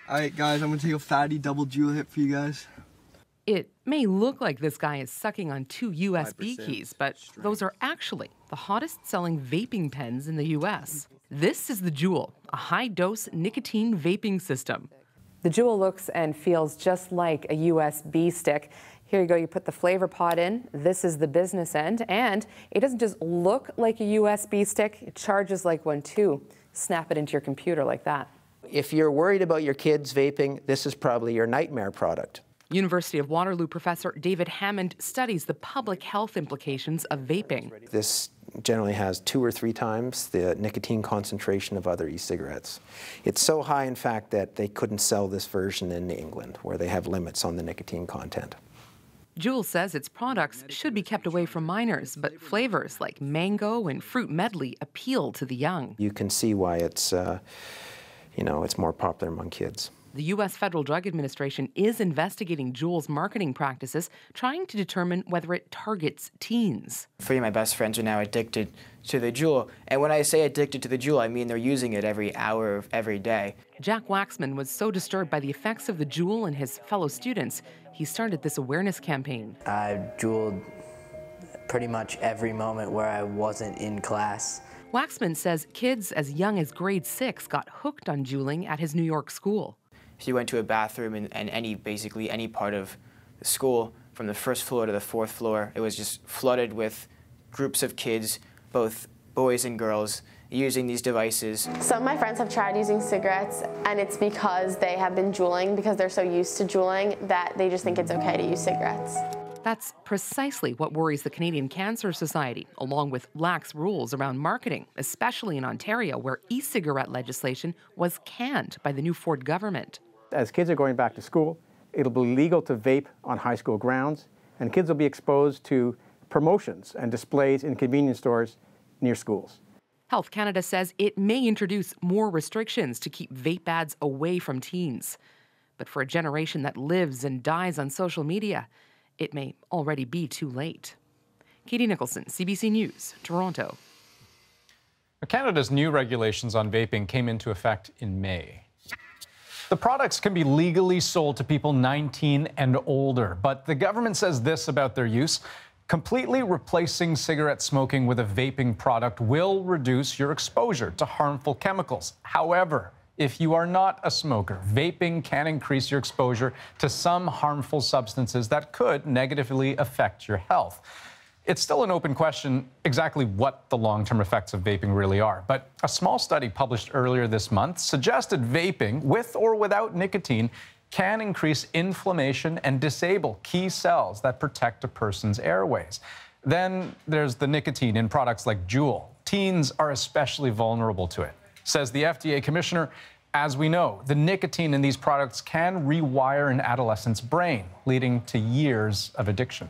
All right, guys, I'm gonna take a fatty double Juul hit for you guys. It may look like this guy is sucking on 2 USB keys, but those are actually the hottest-selling vaping pens in the U.S. This is the Juul, a high-dose nicotine vaping system. The Juul looks and feels just like a USB stick. Here you go, you put the flavor pod in. This is the business end, and it doesn't just look like a USB stick, it charges like one too. Snap it into your computer like that. If you're worried about your kids vaping, this is probably your nightmare product. University of Waterloo professor David Hammond studies the public health implications of vaping. This generally has 2 or 3 times the nicotine concentration of other e-cigarettes. It's so high, in fact, that they couldn't sell this version in England, where they have limits on the nicotine content. Juul says its products should be kept away from minors, but flavors like mango and fruit medley appeal to the young. You can see why it's, it's more popular among kids. The U.S. Federal Drug Administration is investigating Juul's marketing practices, trying to determine whether it targets teens. 3 of my best friends are now addicted to the Juul. And when I say addicted to the Juul, I mean they're using it every hour of every day. Jack Waxman was so disturbed by the effects of the Juul and his fellow students, he started this awareness campaign. I Juuled pretty much every moment where I wasn't in class. Waxman says kids as young as grade 6 got hooked on Juuling at his New York school. If you went to a bathroom in basically any part of the school, from the 1st floor to the 4th floor, it was just flooded with groups of kids, both boys and girls, using these devices. Some of my friends have tried using cigarettes, and it's because they have been Juuling, because they're so used to Juuling that they just think it's okay to use cigarettes. That's precisely what worries the Canadian Cancer Society, along with lax rules around marketing, especially in Ontario, where e-cigarette legislation was canned by the new Ford government. As kids are going back to school, it'll be legal to vape on high school grounds, and kids will be exposed to promotions and displays in convenience stores near schools. Health Canada says it may introduce more restrictions to keep vape ads away from teens. But for a generation that lives and dies on social media, it may already be too late. Katie Nicholson, CBC News, Toronto. Canada's new regulations on vaping came into effect in May. The products can be legally sold to people 19 and older, but the government says this about their use: completely replacing cigarette smoking with a vaping product will reduce your exposure to harmful chemicals. However, if you are not a smoker, vaping can increase your exposure to some harmful substances that could negatively affect your health. It's still an open question exactly what the long-term effects of vaping really are, but a small study published earlier this month suggested vaping, with or without nicotine, can increase inflammation and disable key cells that protect a person's airways. Then there's the nicotine in products like Juul. Teens are especially vulnerable to it. Says the FDA commissioner, as we know, the nicotine in these products can rewire an adolescent's brain, leading to years of addiction.